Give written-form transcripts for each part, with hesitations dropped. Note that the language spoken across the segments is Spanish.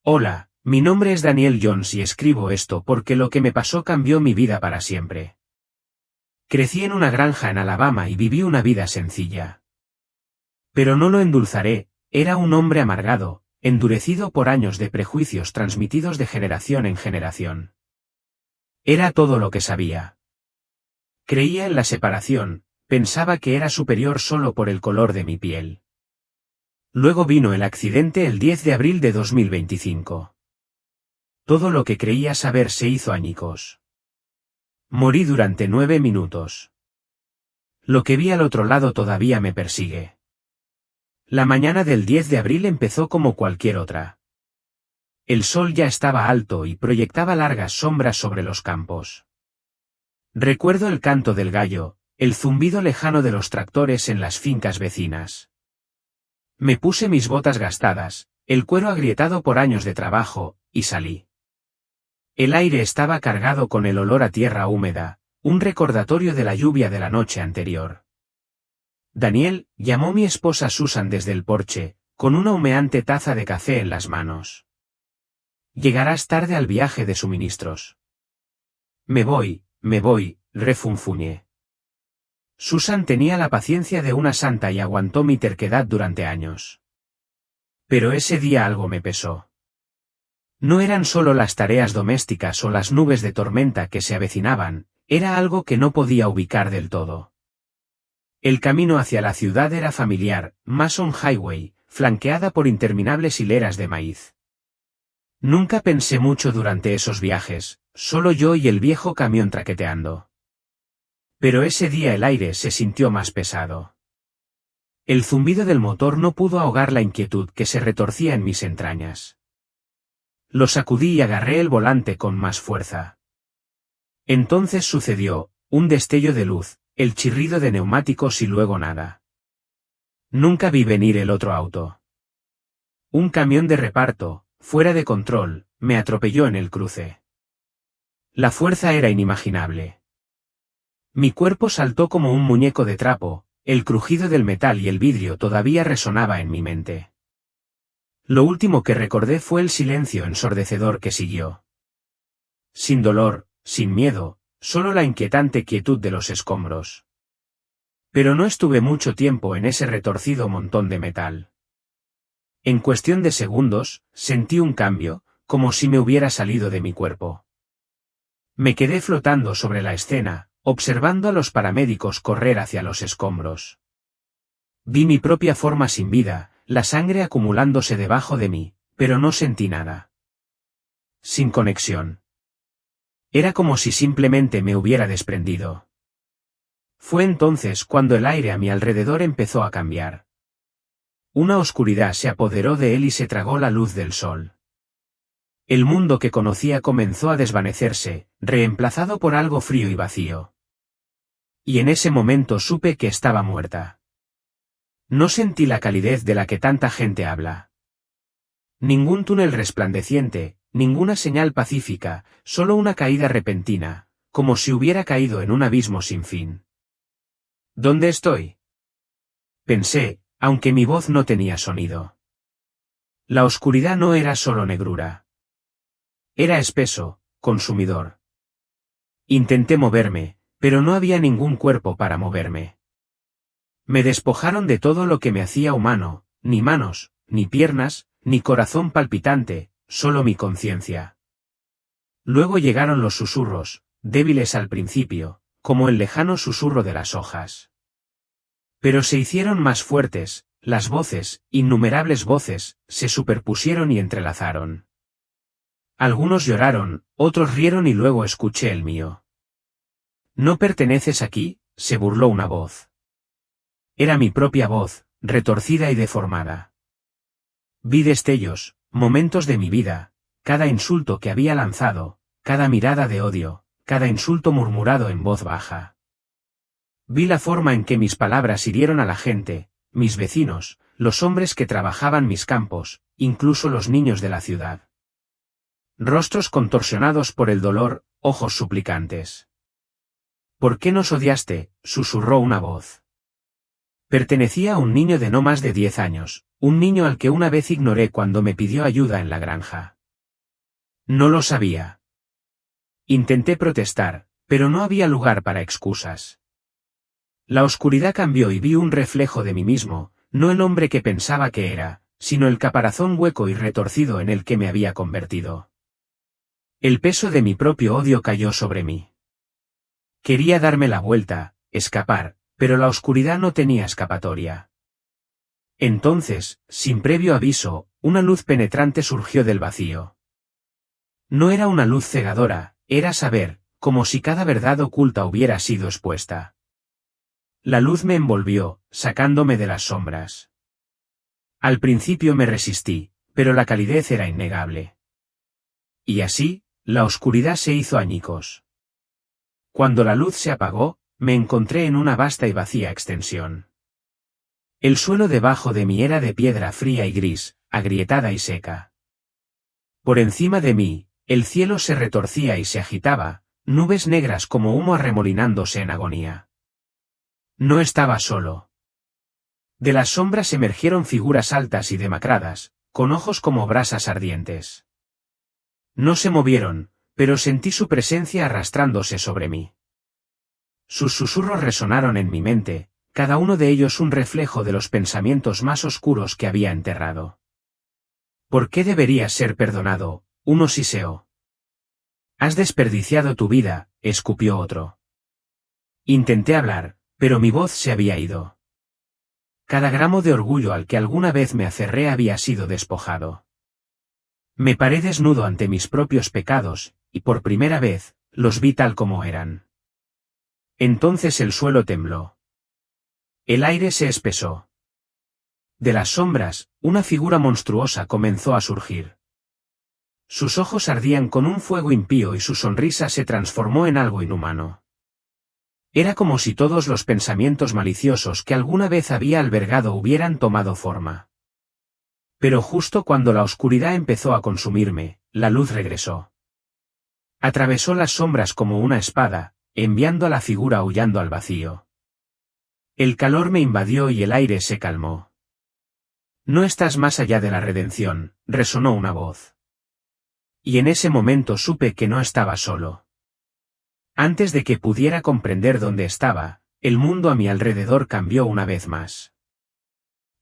Hola, mi nombre es Daniel Jones y escribo esto porque lo que me pasó cambió mi vida para siempre. Crecí en una granja en Alabama y viví una vida sencilla. Pero no lo endulzaré, era un hombre amargado, endurecido por años de prejuicios transmitidos de generación en generación. Era todo lo que sabía. Creía en la separación, pensaba que era superior solo por el color de mi piel. Luego vino el accidente el 10 de abril de 2025. Todo lo que creía saber se hizo añicos. Morí durante 9 minutos. Lo que vi al otro lado todavía me persigue. La mañana del 10 de abril empezó como cualquier otra. El sol ya estaba alto y proyectaba largas sombras sobre los campos. Recuerdo el canto del gallo, el zumbido lejano de los tractores en las fincas vecinas. Me puse mis botas gastadas, el cuero agrietado por años de trabajo, y salí. El aire estaba cargado con el olor a tierra húmeda, un recordatorio de la lluvia de la noche anterior. Daniel, llamó mi esposa Susan desde el porche, con una humeante taza de café en las manos. Llegarás tarde al viaje de suministros. Me voy, refunfuñé. Susan tenía la paciencia de una santa y aguantó mi terquedad durante años. Pero ese día algo me pesó. No eran solo las tareas domésticas o las nubes de tormenta que se avecinaban, era algo que no podía ubicar del todo. El camino hacia la ciudad era familiar, Mason Highway, flanqueada por interminables hileras de maíz. Nunca pensé mucho durante esos viajes, solo yo y el viejo camión traqueteando. Pero ese día el aire se sintió más pesado. El zumbido del motor no pudo ahogar la inquietud que se retorcía en mis entrañas. Lo sacudí y agarré el volante con más fuerza. Entonces sucedió, un destello de luz, el chirrido de neumáticos y luego nada. Nunca vi venir el otro auto. Un camión de reparto, fuera de control, me atropelló en el cruce. La fuerza era inimaginable. Mi cuerpo saltó como un muñeco de trapo, el crujido del metal y el vidrio todavía resonaba en mi mente. Lo último que recordé fue el silencio ensordecedor que siguió. Sin dolor, sin miedo, solo la inquietante quietud de los escombros. Pero no estuve mucho tiempo en ese retorcido montón de metal. En cuestión de segundos, sentí un cambio, como si me hubiera salido de mi cuerpo. Me quedé flotando sobre la escena, observando a los paramédicos correr hacia los escombros. Vi mi propia forma sin vida, la sangre acumulándose debajo de mí, pero no sentí nada. Sin conexión. Era como si simplemente me hubiera desprendido. Fue entonces cuando el aire a mi alrededor empezó a cambiar. Una oscuridad se apoderó de él y se tragó la luz del sol. El mundo que conocía comenzó a desvanecerse, reemplazado por algo frío y vacío. Y en ese momento supe que estaba muerta. No sentí la calidez de la que tanta gente habla. Ningún túnel resplandeciente, ninguna señal pacífica, solo una caída repentina, como si hubiera caído en un abismo sin fin. ¿Dónde estoy? Pensé, aunque mi voz no tenía sonido. La oscuridad no era solo negrura. Era espeso, consumidor. Intenté moverme, pero no había ningún cuerpo para moverme. Me despojaron de todo lo que me hacía humano, ni manos, ni piernas, ni corazón palpitante, solo mi conciencia. Luego llegaron los susurros, débiles al principio, como el lejano susurro de las hojas. Pero se hicieron más fuertes, las voces, innumerables voces, se superpusieron y entrelazaron. Algunos lloraron, otros rieron y luego escuché el mío. ¿No perteneces aquí?, se burló una voz. Era mi propia voz, retorcida y deformada. Vi destellos, momentos de mi vida, cada insulto que había lanzado, cada mirada de odio, cada insulto murmurado en voz baja. Vi la forma en que mis palabras hirieron a la gente, mis vecinos, los hombres que trabajaban mis campos, incluso los niños de la ciudad. Rostros contorsionados por el dolor, ojos suplicantes. ¿Por qué nos odiaste?, susurró una voz. Pertenecía a un niño de no más de 10 años, un niño al que una vez ignoré cuando me pidió ayuda en la granja. No lo sabía. Intenté protestar, pero no había lugar para excusas. La oscuridad cambió y vi un reflejo de mí mismo, no el hombre que pensaba que era, sino el caparazón hueco y retorcido en el que me había convertido. El peso de mi propio odio cayó sobre mí. Quería darme la vuelta, escapar, pero la oscuridad no tenía escapatoria. Entonces, sin previo aviso, una luz penetrante surgió del vacío. No era una luz cegadora, era saber, como si cada verdad oculta hubiera sido expuesta. La luz me envolvió, sacándome de las sombras. Al principio me resistí, pero la calidez era innegable. Y así, la oscuridad se hizo añicos. Cuando la luz se apagó, me encontré en una vasta y vacía extensión. El suelo debajo de mí era de piedra fría y gris, agrietada y seca. Por encima de mí, el cielo se retorcía y se agitaba, nubes negras como humo arremolinándose en agonía. No estaba solo. De las sombras emergieron figuras altas y demacradas, con ojos como brasas ardientes. No se movieron, pero sentí su presencia arrastrándose sobre mí. Sus susurros resonaron en mi mente, cada uno de ellos un reflejo de los pensamientos más oscuros que había enterrado. ¿Por qué deberías ser perdonado, uno siseo? Has desperdiciado tu vida, escupió otro. Intenté hablar, pero mi voz se había ido. Cada gramo de orgullo al que alguna vez me aferré había sido despojado. Me paré desnudo ante mis propios pecados, y por primera vez, los vi tal como eran. Entonces el suelo tembló. El aire se espesó. De las sombras, una figura monstruosa comenzó a surgir. Sus ojos ardían con un fuego impío y su sonrisa se transformó en algo inhumano. Era como si todos los pensamientos maliciosos que alguna vez había albergado hubieran tomado forma. Pero justo cuando la oscuridad empezó a consumirme, la luz regresó. Atravesó las sombras como una espada, enviando a la figura aullando al vacío. El calor me invadió y el aire se calmó. No estás más allá de la redención, resonó una voz. Y en ese momento supe que no estaba solo. Antes de que pudiera comprender dónde estaba, el mundo a mi alrededor cambió una vez más.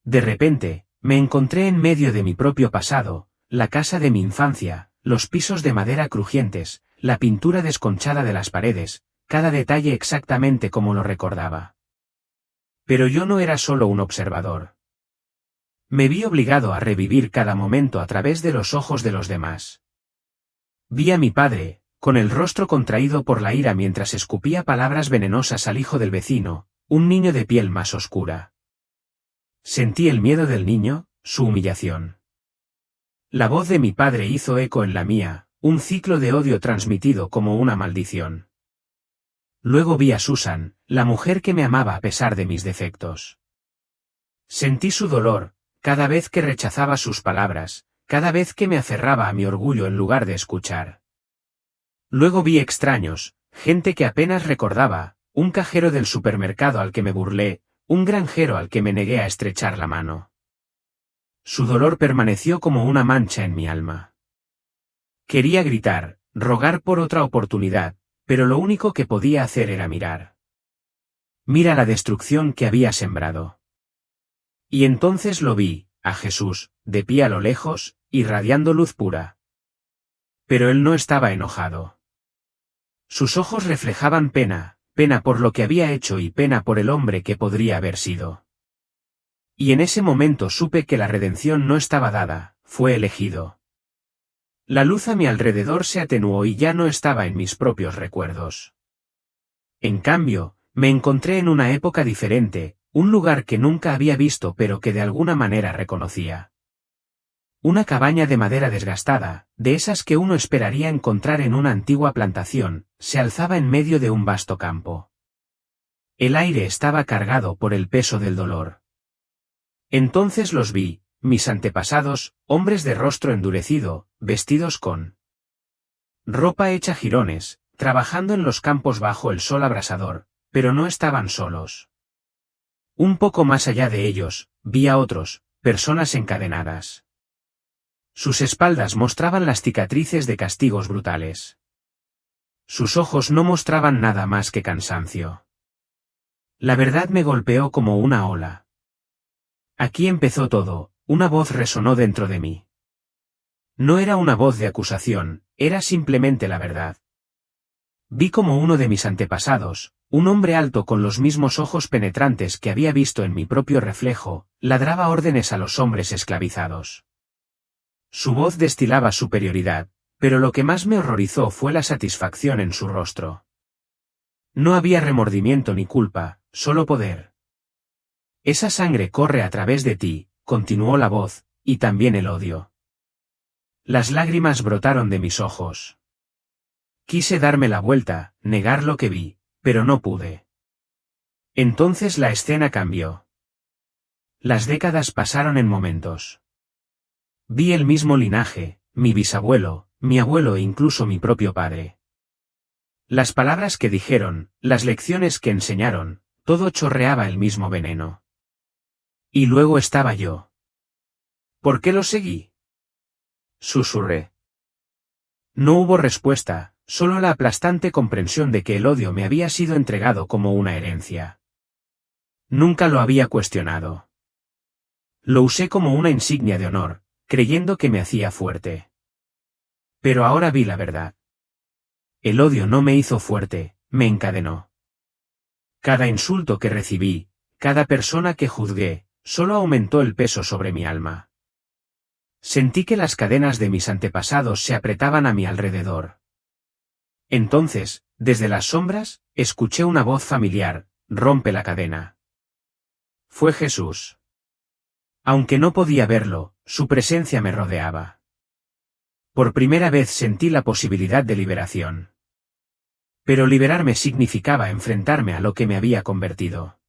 De repente, me encontré en medio de mi propio pasado, la casa de mi infancia, los pisos de madera crujientes, la pintura desconchada de las paredes, cada detalle exactamente como lo recordaba. Pero yo no era solo un observador. Me vi obligado a revivir cada momento a través de los ojos de los demás. Vi a mi padre, con el rostro contraído por la ira mientras escupía palabras venenosas al hijo del vecino, un niño de piel más oscura. Sentí el miedo del niño, su humillación. La voz de mi padre hizo eco en la mía, un ciclo de odio transmitido como una maldición. Luego vi a Susan, la mujer que me amaba a pesar de mis defectos. Sentí su dolor, cada vez que rechazaba sus palabras, cada vez que me aferraba a mi orgullo en lugar de escuchar. Luego vi extraños, gente que apenas recordaba, un cajero del supermercado al que me burlé, un granjero al que me negué a estrechar la mano. Su dolor permaneció como una mancha en mi alma. Quería gritar, rogar por otra oportunidad, pero lo único que podía hacer era mirar. Mira la destrucción que había sembrado. Y entonces lo vi, a Jesús, de pie a lo lejos, irradiando luz pura. Pero él no estaba enojado. Sus ojos reflejaban pena, pena por lo que había hecho y pena por el hombre que podría haber sido. Y en ese momento supe que la redención no estaba dada, fue elegido. La luz a mi alrededor se atenuó y ya no estaba en mis propios recuerdos. En cambio, me encontré en una época diferente, un lugar que nunca había visto pero que de alguna manera reconocía. Una cabaña de madera desgastada, de esas que uno esperaría encontrar en una antigua plantación, se alzaba en medio de un vasto campo. El aire estaba cargado por el peso del dolor. Entonces los vi, mis antepasados, hombres de rostro endurecido, vestidos con ropa hecha jirones, trabajando en los campos bajo el sol abrasador, pero no estaban solos. Un poco más allá de ellos, vi a otros, personas encadenadas. Sus espaldas mostraban las cicatrices de castigos brutales. Sus ojos no mostraban nada más que cansancio. La verdad me golpeó como una ola. Aquí empezó todo, una voz resonó dentro de mí. No era una voz de acusación, era simplemente la verdad. Vi como uno de mis antepasados, un hombre alto con los mismos ojos penetrantes que había visto en mi propio reflejo, ladraba órdenes a los hombres esclavizados. Su voz destilaba superioridad, pero lo que más me horrorizó fue la satisfacción en su rostro. No había remordimiento ni culpa, solo poder. Esa sangre corre a través de ti, continuó la voz, y también el odio. Las lágrimas brotaron de mis ojos. Quise darme la vuelta, negar lo que vi, pero no pude. Entonces la escena cambió. Las décadas pasaron en momentos. Vi el mismo linaje, mi bisabuelo, mi abuelo e incluso mi propio padre. Las palabras que dijeron, las lecciones que enseñaron, todo chorreaba el mismo veneno. Y luego estaba yo. ¿Por qué lo seguí? Susurré. No hubo respuesta, solo la aplastante comprensión de que el odio me había sido entregado como una herencia. Nunca lo había cuestionado. Lo usé como una insignia de honor, creyendo que me hacía fuerte. Pero ahora vi la verdad. El odio no me hizo fuerte, me encadenó. Cada insulto que recibí, cada persona que juzgué, solo aumentó el peso sobre mi alma. Sentí que las cadenas de mis antepasados se apretaban a mi alrededor. Entonces, desde las sombras, escuché una voz familiar: rompe la cadena. Fue Jesús. Aunque no podía verlo, su presencia me rodeaba. Por primera vez sentí la posibilidad de liberación. Pero liberarme significaba enfrentarme a lo que me había convertido.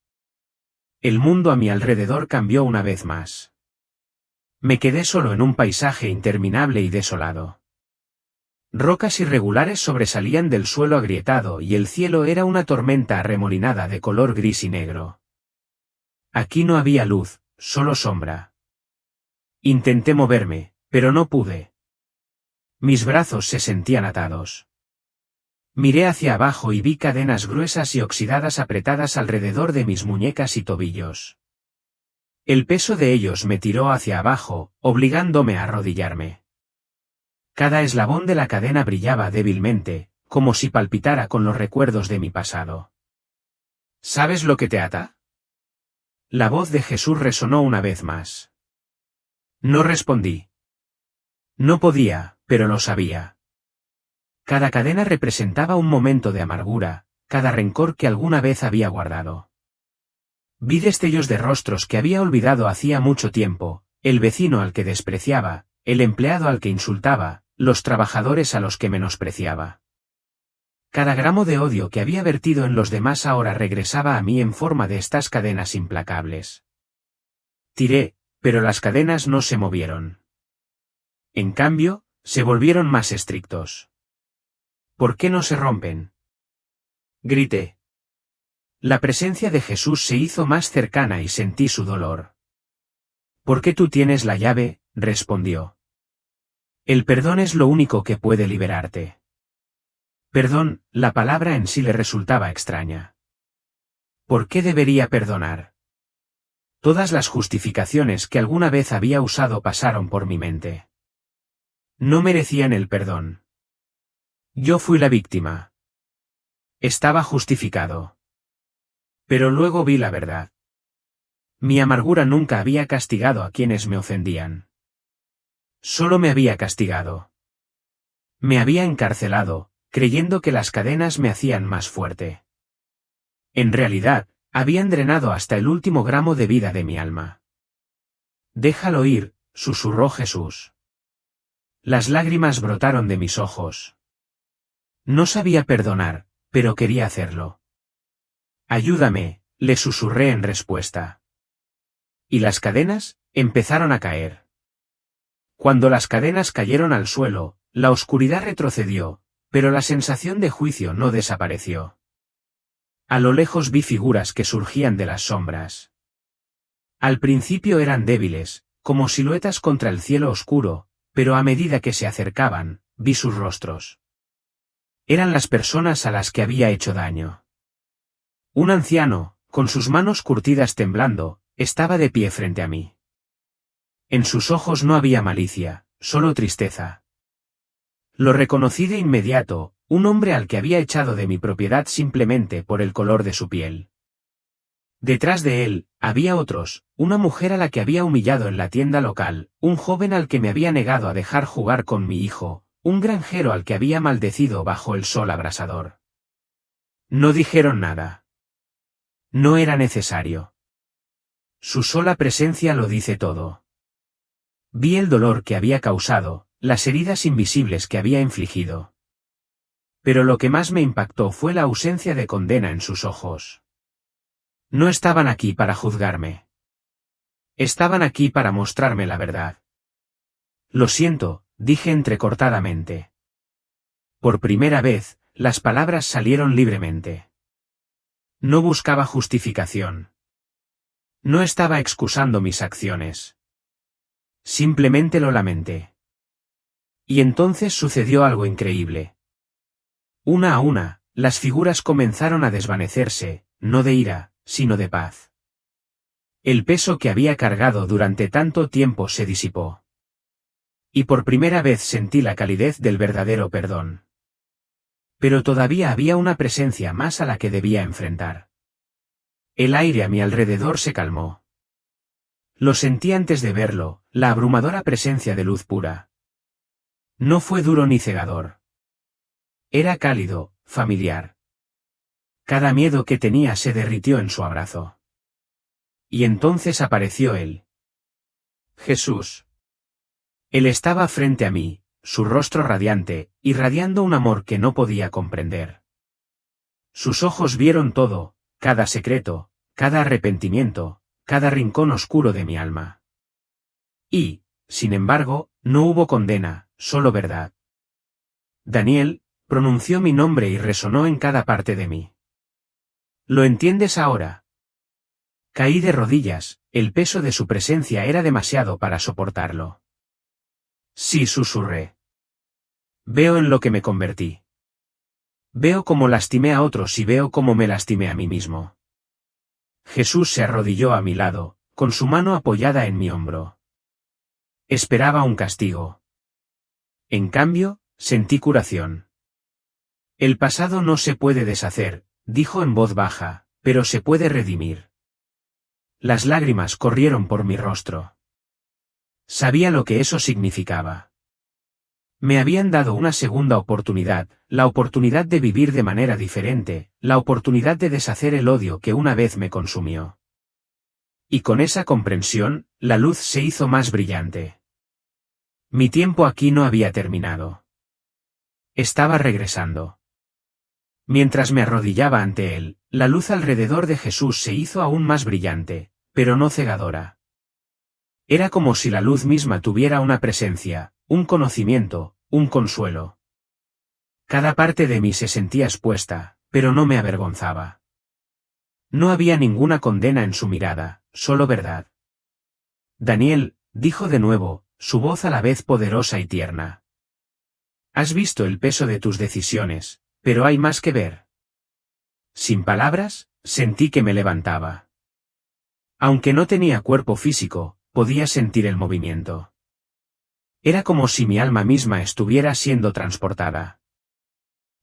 El mundo a mi alrededor cambió una vez más. Me quedé solo en un paisaje interminable y desolado. Rocas irregulares sobresalían del suelo agrietado y el cielo era una tormenta arremolinada de color gris y negro. Aquí no había luz, solo sombra. Intenté moverme, pero no pude. Mis brazos se sentían atados. Miré hacia abajo y vi cadenas gruesas y oxidadas apretadas alrededor de mis muñecas y tobillos. El peso de ellos me tiró hacia abajo, obligándome a arrodillarme. Cada eslabón de la cadena brillaba débilmente, como si palpitara con los recuerdos de mi pasado. ¿Sabes lo que te ata? La voz de Jesús resonó una vez más. No respondí. No podía, pero lo sabía. Cada cadena representaba un momento de amargura, cada rencor que alguna vez había guardado. Vi destellos de rostros que había olvidado hacía mucho tiempo, el vecino al que despreciaba, el empleado al que insultaba, los trabajadores a los que menospreciaba. Cada gramo de odio que había vertido en los demás ahora regresaba a mí en forma de estas cadenas implacables. Tiré, pero las cadenas no se movieron. En cambio, se volvieron más estrictos. ¿Por qué no se rompen? Grité. La presencia de Jesús se hizo más cercana y sentí su dolor. «Porque tú tienes la llave», respondió. El perdón es lo único que puede liberarte. Perdón, la palabra en sí le resultaba extraña. ¿Por qué debería perdonar? Todas las justificaciones que alguna vez había usado pasaron por mi mente. No merecían el perdón. Yo fui la víctima. Estaba justificado. Pero luego vi la verdad. Mi amargura nunca había castigado a quienes me ofendían. Solo me había castigado. Me había encarcelado, creyendo que las cadenas me hacían más fuerte. En realidad, habían drenado hasta el último gramo de vida de mi alma. «Déjalo ir», susurró Jesús. Las lágrimas brotaron de mis ojos. No sabía perdonar, pero quería hacerlo. «Ayúdame», le susurré en respuesta. Y las cadenas empezaron a caer. Cuando las cadenas cayeron al suelo, la oscuridad retrocedió, pero la sensación de juicio no desapareció. A lo lejos vi figuras que surgían de las sombras. Al principio eran débiles, como siluetas contra el cielo oscuro, pero a medida que se acercaban, vi sus rostros. Eran las personas a las que había hecho daño. Un anciano, con sus manos curtidas temblando, estaba de pie frente a mí. En sus ojos no había malicia, solo tristeza. Lo reconocí de inmediato, un hombre al que había echado de mi propiedad simplemente por el color de su piel. Detrás de él, había otros, una mujer a la que había humillado en la tienda local, un joven al que me había negado a dejar jugar con mi hijo, un granjero al que había maldecido bajo el sol abrasador. No dijeron nada. No era necesario. Su sola presencia lo dice todo. Vi el dolor que había causado, las heridas invisibles que había infligido. Pero lo que más me impactó fue la ausencia de condena en sus ojos. No estaban aquí para juzgarme. Estaban aquí para mostrarme la verdad. Lo siento, dije entrecortadamente. Por primera vez, las palabras salieron libremente. No buscaba justificación. No estaba excusando mis acciones. Simplemente lo lamenté. Y entonces sucedió algo increíble. Una a una, las figuras comenzaron a desvanecerse, no de ira, sino de paz. El peso que había cargado durante tanto tiempo se disipó. Y por primera vez sentí la calidez del verdadero perdón. Pero todavía había una presencia más a la que debía enfrentar. El aire a mi alrededor se calmó. Lo sentí antes de verlo, la abrumadora presencia de luz pura. No fue duro ni cegador. Era cálido, familiar. Cada miedo que tenía se derritió en su abrazo. Y entonces apareció él. Jesús. Él estaba frente a mí, su rostro radiante, irradiando un amor que no podía comprender. Sus ojos vieron todo, cada secreto, cada arrepentimiento, cada rincón oscuro de mi alma. Y, sin embargo, no hubo condena, solo verdad. Daniel, pronunció mi nombre y resonó en cada parte de mí. ¿Lo entiendes ahora? Caí de rodillas, el peso de su presencia era demasiado para soportarlo. Sí, susurré. Veo en lo que me convertí. Veo cómo lastimé a otros y veo cómo me lastimé a mí mismo. Jesús se arrodilló a mi lado, con su mano apoyada en mi hombro. Esperaba un castigo. En cambio, sentí curación. El pasado no se puede deshacer, dijo en voz baja, pero se puede redimir. Las lágrimas corrieron por mi rostro. Sabía lo que eso significaba. Me habían dado una segunda oportunidad, la oportunidad de vivir de manera diferente, la oportunidad de deshacer el odio que una vez me consumió. Y con esa comprensión, la luz se hizo más brillante. Mi tiempo aquí no había terminado. Estaba regresando. Mientras me arrodillaba ante él, la luz alrededor de Jesús se hizo aún más brillante, pero no cegadora. Era como si la luz misma tuviera una presencia, un conocimiento, un consuelo. Cada parte de mí se sentía expuesta, pero no me avergonzaba. No había ninguna condena en su mirada, solo verdad. Daniel, dijo de nuevo, su voz a la vez poderosa y tierna. Has visto el peso de tus decisiones, pero hay más que ver. Sin palabras, sentí que me levantaba. Aunque no tenía cuerpo físico, podía sentir el movimiento. Era como si mi alma misma estuviera siendo transportada.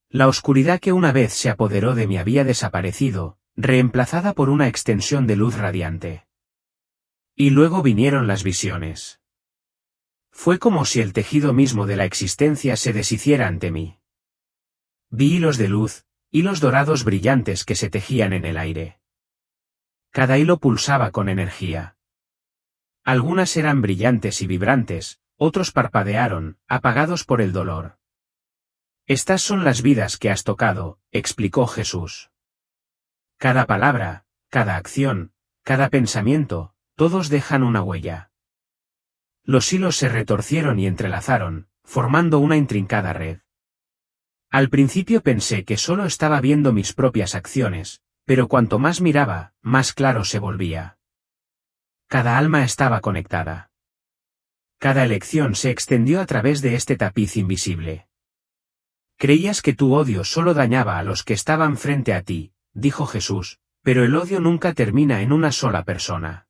La oscuridad que una vez se apoderó de mí había desaparecido, reemplazada por una extensión de luz radiante. Y luego vinieron las visiones. Fue como si el tejido mismo de la existencia se deshiciera ante mí. Vi hilos de luz, hilos dorados brillantes que se tejían en el aire. Cada hilo pulsaba con energía. Algunas eran brillantes y vibrantes, otros parpadearon, apagados por el dolor. Estas son las vidas que has tocado, explicó Jesús. Cada palabra, cada acción, cada pensamiento, todos dejan una huella. Los hilos se retorcieron y entrelazaron, formando una intrincada red. Al principio pensé que solo estaba viendo mis propias acciones, pero cuanto más miraba, más claro se volvía. Cada alma estaba conectada. Cada elección se extendió a través de este tapiz invisible. Creías que tu odio solo dañaba a los que estaban frente a ti, dijo Jesús, pero el odio nunca termina en una sola persona.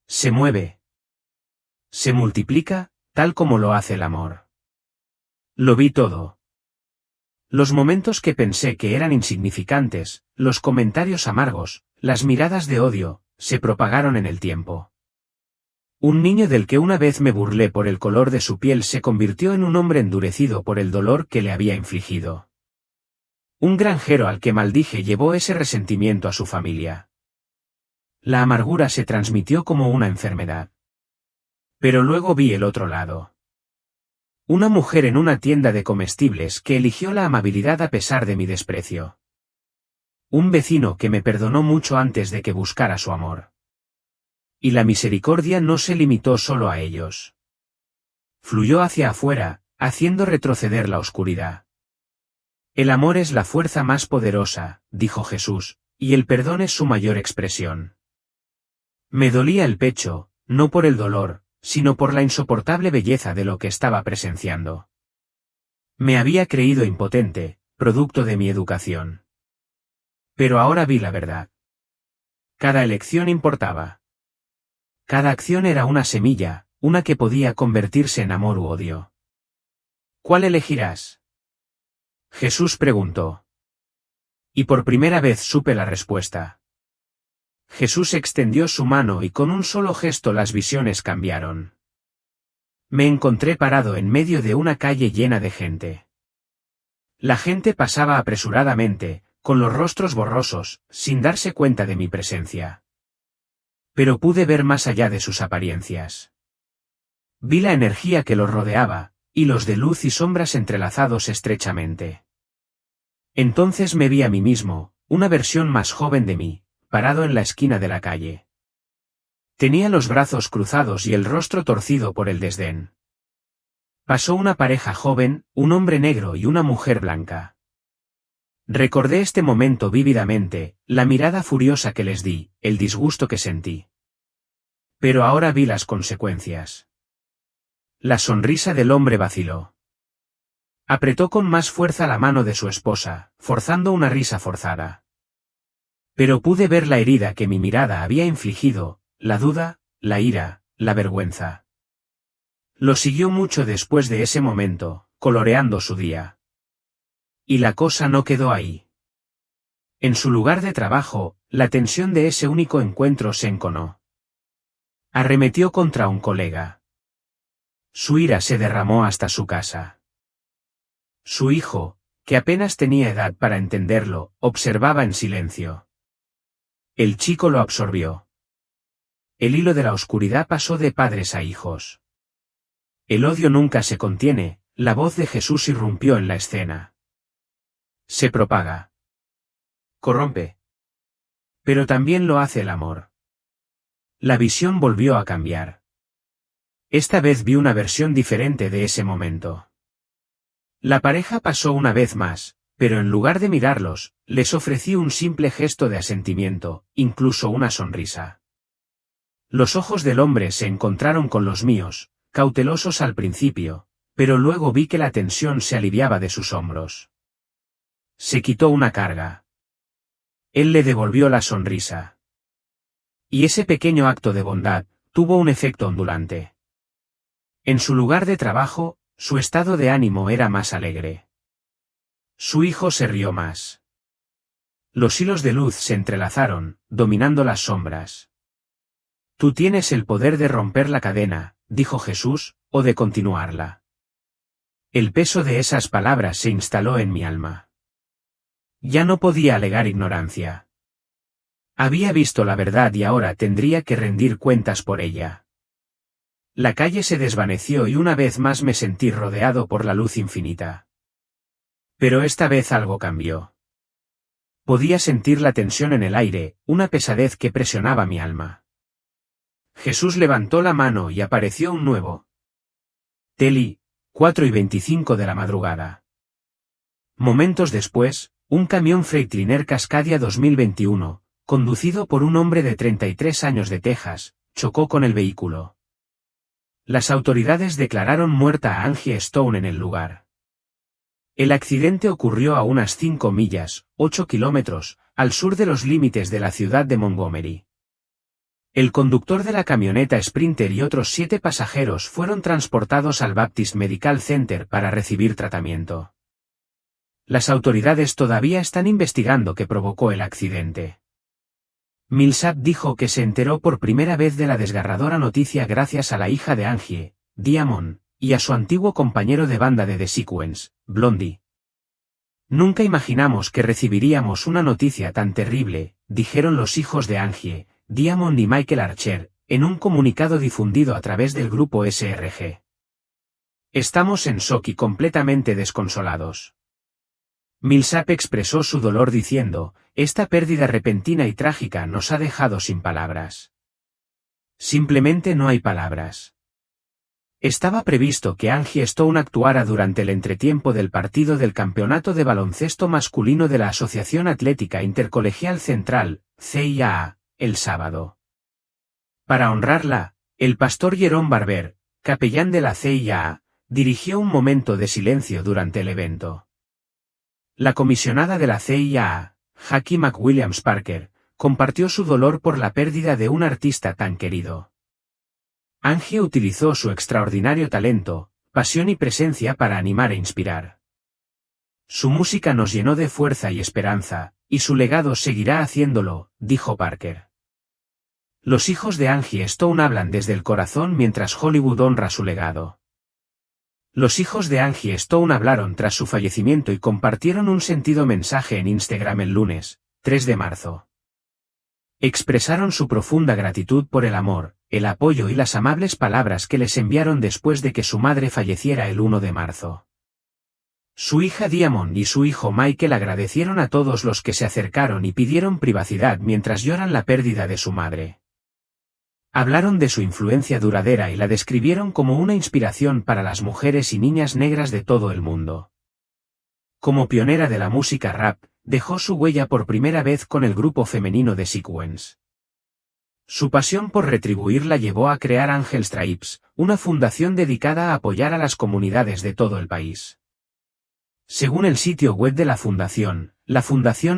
Se mueve. Se multiplica, tal como lo hace el amor. Lo vi todo. Los momentos que pensé que eran insignificantes, los comentarios amargos, las miradas de odio, se propagaron en el tiempo. Un niño del que una vez me burlé por el color de su piel se convirtió en un hombre endurecido por el dolor que le había infligido. Un granjero al que maldije llevó ese resentimiento a su familia. La amargura se transmitió como una enfermedad. Pero luego vi el otro lado. Una mujer en una tienda de comestibles que eligió la amabilidad a pesar de mi desprecio. Un vecino que me perdonó mucho antes de que buscara su amor. Y la misericordia no se limitó solo a ellos. Fluyó hacia afuera, haciendo retroceder la oscuridad. El amor es la fuerza más poderosa, dijo Jesús, y el perdón es su mayor expresión. Me dolía el pecho, no por el dolor, sino por la insoportable belleza de lo que estaba presenciando. Me había creído impotente, producto de mi educación. Pero ahora vi la verdad. Cada elección importaba. Cada acción era una semilla, una que podía convertirse en amor u odio. ¿Cuál elegirás? Jesús preguntó. Y por primera vez supe la respuesta. Jesús extendió su mano y con un solo gesto las visiones cambiaron. Me encontré parado en medio de una calle llena de gente. La gente pasaba apresuradamente, con los rostros borrosos, sin darse cuenta de mi presencia. Pero pude ver más allá de sus apariencias. Vi la energía que los rodeaba, hilos de luz y sombras entrelazados estrechamente. Entonces me vi a mí mismo, una versión más joven de mí, parado en la esquina de la calle. Tenía los brazos cruzados y el rostro torcido por el desdén. Pasó una pareja joven, un hombre negro y una mujer blanca. Recordé este momento vívidamente, la mirada furiosa que les di, el disgusto que sentí. Pero ahora vi las consecuencias. La sonrisa del hombre vaciló. Apretó con más fuerza la mano de su esposa, forzando una risa forzada. Pero pude ver la herida que mi mirada había infligido, la duda, la ira, la vergüenza. Lo siguió mucho después de ese momento, coloreando su día. Y la cosa no quedó ahí. En su lugar de trabajo, la tensión de ese único encuentro se enconó. Arremetió contra un colega. Su ira se derramó hasta su casa. Su hijo, que apenas tenía edad para entenderlo, observaba en silencio. El chico lo absorbió. El hilo de la oscuridad pasó de padres a hijos. El odio nunca se contiene, la voz de Jesús irrumpió en la escena. Se propaga. Corrompe. Pero también lo hace el amor. La visión volvió a cambiar. Esta vez vi una versión diferente de ese momento. La pareja pasó una vez más, pero en lugar de mirarlos, les ofrecí un simple gesto de asentimiento, incluso una sonrisa. Los ojos del hombre se encontraron con los míos, cautelosos al principio, pero luego vi que la tensión se aliviaba de sus hombros. Se quitó una carga. Él le devolvió la sonrisa. Y ese pequeño acto de bondad tuvo un efecto ondulante. En su lugar de trabajo, su estado de ánimo era más alegre. Su hijo se rió más. Los hilos de luz se entrelazaron, dominando las sombras. Tú tienes el poder de romper la cadena, dijo Jesús, o de continuarla. El peso de esas palabras se instaló en mi alma. Ya no podía alegar ignorancia. Había visto la verdad y ahora tendría que rendir cuentas por ella. La calle se desvaneció y una vez más me sentí rodeado por la luz infinita. Pero esta vez algo cambió. Podía sentir la tensión en el aire, una pesadez que presionaba mi alma. Jesús levantó la mano y apareció un nuevo. Teli, 4:25 de la madrugada. Momentos después, un camión Freightliner Cascadia 2021, conducido por un hombre de 33 años de Texas, chocó con el vehículo. Las autoridades declararon muerta a Angie Stone en el lugar. El accidente ocurrió a unas 5 millas, 8 kilómetros, al sur de los límites de la ciudad de Montgomery. El conductor de la camioneta Sprinter y otros 7 pasajeros fueron transportados al Baptist Medical Center para recibir tratamiento. Las autoridades todavía están investigando qué provocó el accidente. Millsap dijo que se enteró por primera vez de la desgarradora noticia gracias a la hija de Angie, Diamond, y a su antiguo compañero de banda de The Sequence, Blondie. Nunca imaginamos que recibiríamos una noticia tan terrible, dijeron los hijos de Angie, Diamond y Michael Archer, en un comunicado difundido a través del grupo SRG. Estamos en shock y completamente desconsolados. Millsap expresó su dolor diciendo, esta pérdida repentina y trágica nos ha dejado sin palabras. Simplemente no hay palabras. Estaba previsto que Angie Stone actuara durante el entretiempo del partido del Campeonato de Baloncesto Masculino de la Asociación Atlética Intercolegial Central, CIA, el sábado. Para honrarla, el pastor Jerome Barber, capellán de la CIA, dirigió un momento de silencio durante el evento. La comisionada de la CIA, Jackie McWilliams Parker, compartió su dolor por la pérdida de un artista tan querido. Angie utilizó su extraordinario talento, pasión y presencia para animar e inspirar. Su música nos llenó de fuerza y esperanza, y su legado seguirá haciéndolo, dijo Parker. Los hijos de Angie Stone hablan desde el corazón mientras Hollywood honra su legado. Los hijos de Angie Stone hablaron tras su fallecimiento y compartieron un sentido mensaje en Instagram el lunes, 3 de marzo. Expresaron su profunda gratitud por el amor, el apoyo y las amables palabras que les enviaron después de que su madre falleciera el 1 de marzo. Su hija Diamond y su hijo Michael agradecieron a todos los que se acercaron y pidieron privacidad mientras lloran la pérdida de su madre. Hablaron de su influencia duradera y la describieron como una inspiración para las mujeres y niñas negras de todo el mundo. Como pionera de la música rap, dejó su huella por primera vez con el grupo femenino de Sequence. Su pasión por retribuir la llevó a crear Angel Stripes, una fundación dedicada a apoyar a las comunidades de todo el país. Según el sitio web de la fundación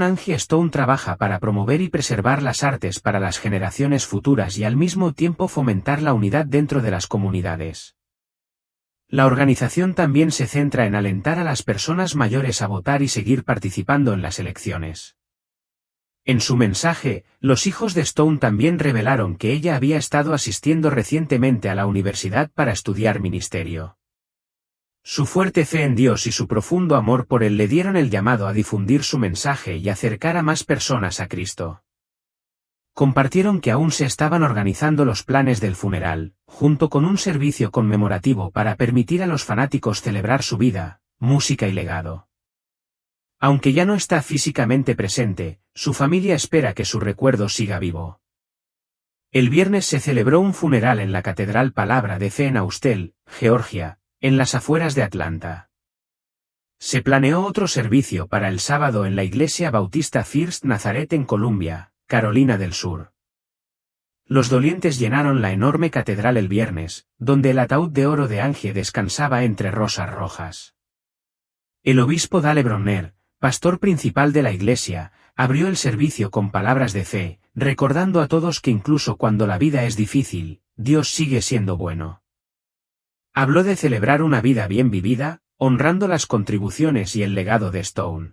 Angie Stone trabaja para promover y preservar las artes para las generaciones futuras y al mismo tiempo fomentar la unidad dentro de las comunidades. La organización también se centra en alentar a las personas mayores a votar y seguir participando en las elecciones. En su mensaje, los hijos de Stone también revelaron que ella había estado asistiendo recientemente a la universidad para estudiar ministerio. Su fuerte fe en Dios y su profundo amor por Él le dieron el llamado a difundir su mensaje y acercar a más personas a Cristo. Compartieron que aún se estaban organizando los planes del funeral, junto con un servicio conmemorativo para permitir a los fanáticos celebrar su vida, música y legado. Aunque ya no está físicamente presente, su familia espera que su recuerdo siga vivo. El viernes se celebró un funeral en la Catedral Palabra de Fe en Austell, Georgia, en las afueras de Atlanta. Se planeó otro servicio para el sábado en la Iglesia Bautista First Nazareth en Columbia, Carolina del Sur. Los dolientes llenaron la enorme catedral el viernes, donde el ataúd de oro de Angie descansaba entre rosas rojas. El obispo Dale Bronner, pastor principal de la iglesia, abrió el servicio con palabras de fe, recordando a todos que incluso cuando la vida es difícil, Dios sigue siendo bueno. Habló de celebrar una vida bien vivida, honrando las contribuciones y el legado de Stone.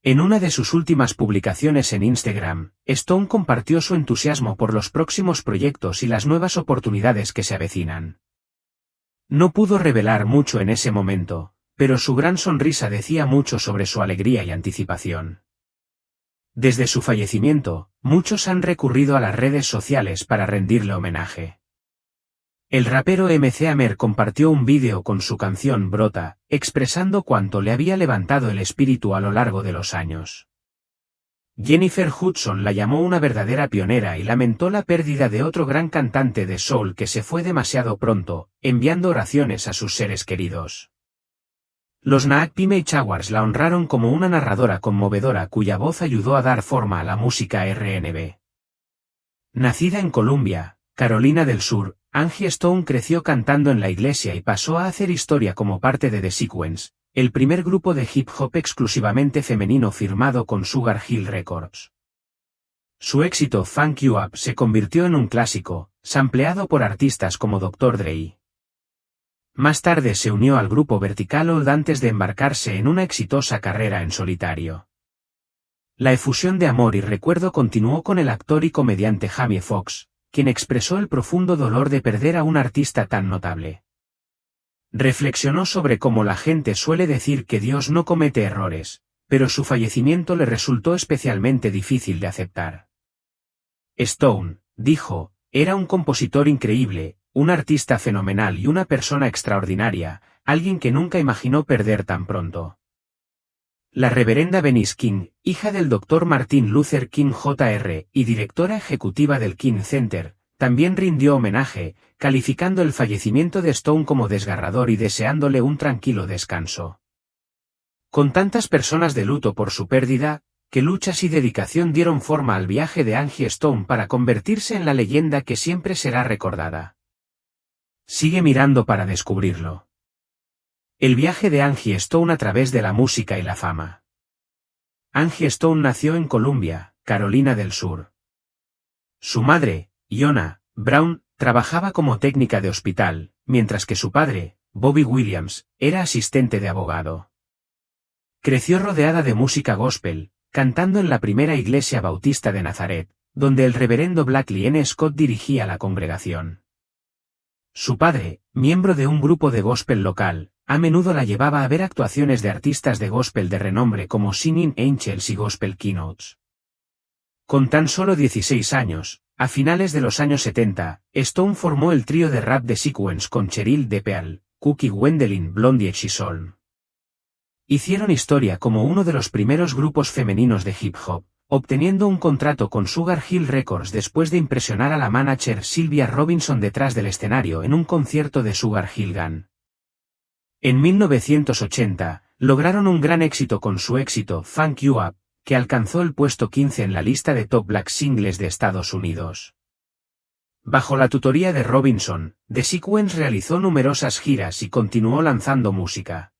En una de sus últimas publicaciones en Instagram, Stone compartió su entusiasmo por los próximos proyectos y las nuevas oportunidades que se avecinan. No pudo revelar mucho en ese momento, pero su gran sonrisa decía mucho sobre su alegría y anticipación. Desde su fallecimiento, muchos han recurrido a las redes sociales para rendirle homenaje. El rapero MC Hammer compartió un vídeo con su canción Brota, expresando cuánto le había levantado el espíritu a lo largo de los años. Jennifer Hudson la llamó una verdadera pionera y lamentó la pérdida de otro gran cantante de soul que se fue demasiado pronto, enviando oraciones a sus seres queridos. Los Naak Image Awards la honraron como una narradora conmovedora cuya voz ayudó a dar forma a la música R&B. Nacida en Columbia, Carolina del Sur, Angie Stone creció cantando en la iglesia y pasó a hacer historia como parte de The Sequence, el primer grupo de hip hop exclusivamente femenino firmado con Sugar Hill Records. Su éxito Funk You Up se convirtió en un clásico, sampleado por artistas como Dr. Dre. Más tarde se unió al grupo Vertical Old antes de embarcarse en una exitosa carrera en solitario. La efusión de amor y recuerdo continuó con el actor y comediante Jamie Foxx, quien expresó el profundo dolor de perder a un artista tan notable. Reflexionó sobre cómo la gente suele decir que Dios no comete errores, pero su fallecimiento le resultó especialmente difícil de aceptar. Stone, dijo, era un compositor increíble, un artista fenomenal y una persona extraordinaria, alguien que nunca imaginó perder tan pronto. La reverenda Venice King, hija del Dr. Martin Luther King Jr. y directora ejecutiva del King Center, también rindió homenaje, calificando el fallecimiento de Stone como desgarrador y deseándole un tranquilo descanso. Con tantas personas de luto por su pérdida, qué luchas y dedicación dieron forma al viaje de Angie Stone para convertirse en la leyenda que siempre será recordada. Sigue mirando para descubrirlo. El viaje de Angie Stone a través de la música y la fama. Angie Stone nació en Columbia, Carolina del Sur. Su madre, Iona Brown, trabajaba como técnica de hospital, mientras que su padre, Bobby Williams, era asistente de abogado. Creció rodeada de música gospel, cantando en la primera iglesia bautista de Nazaret, donde el reverendo Blackley N. Scott dirigía la congregación. Su padre, miembro de un grupo de gospel local, a menudo la llevaba a ver actuaciones de artistas de gospel de renombre como Singing Angels y Gospel Keynotes. Con tan solo 16 años, a finales de los años 70, Stone formó el trío de rap The Sequence con Cheryl DePeal, Cookie Wendelin Blondie Chisolm. Hicieron historia como uno de los primeros grupos femeninos de hip hop, obteniendo un contrato con Sugar Hill Records después de impresionar a la manager Sylvia Robinson detrás del escenario en un concierto de Sugar Hill Gang. En 1980, lograron un gran éxito con su éxito Funk You Up, que alcanzó el puesto 15 en la lista de Top Black Singles de Estados Unidos. Bajo la tutoría de Robinson, The Sequence realizó numerosas giras y continuó lanzando música.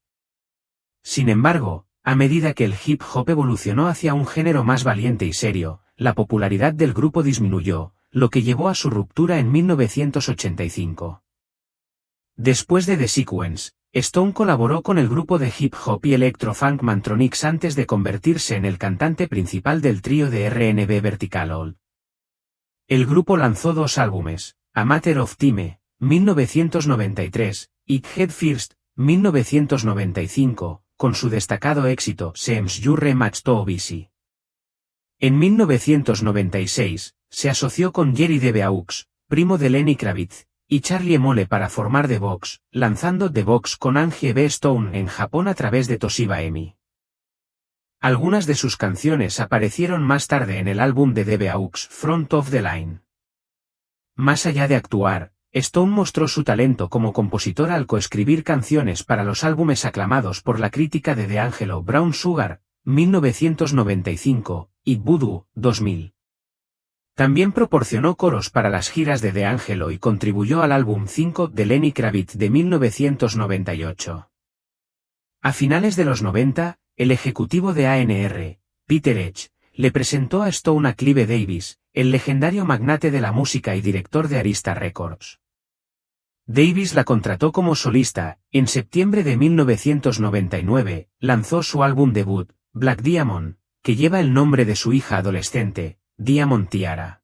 Sin embargo, a medida que el hip hop evolucionó hacia un género más valiente y serio, la popularidad del grupo disminuyó, lo que llevó a su ruptura en 1985. Después de The Sequence, Stone colaboró con el grupo de hip hop y electro-funk Mantronix antes de convertirse en el cantante principal del trío de R&B Vertical Old. El grupo lanzó dos álbumes, A Matter of Time, 1993, y Head First, 1995, con su destacado éxito Seems You're Much Too Busy. En 1996, se asoció con Jerry DeVaux, primo de Lenny Kravitz, y Charlie Mole para formar The Box, lanzando The Box con Angie B. Stone en Japón a través de Toshiba EMI. Algunas de sus canciones aparecieron más tarde en el álbum de DeVaux, Front of the Line. Más allá de actuar, Stone mostró su talento como compositora al coescribir canciones para los álbumes aclamados por la crítica de D'Angelo Brown Sugar, 1995, y Voodoo, 2000. También proporcionó coros para las giras de D'Angelo y contribuyó al álbum 5 de Lenny Kravitz de 1998. A finales de los 90, el ejecutivo de A&R, Peter Edge, le presentó a Stone a Clive Davis, el legendario magnate de la música y director de Arista Records. Davis la contrató como solista. En septiembre de 1999, lanzó su álbum debut, Black Diamond, que lleva el nombre de su hija adolescente, Diamond Tiara.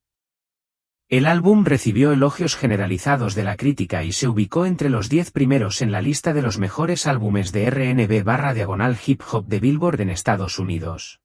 El álbum recibió elogios generalizados de la crítica y se ubicó entre los 10 primeros en la lista de los mejores álbumes de R&B/hip hop de Billboard en Estados Unidos.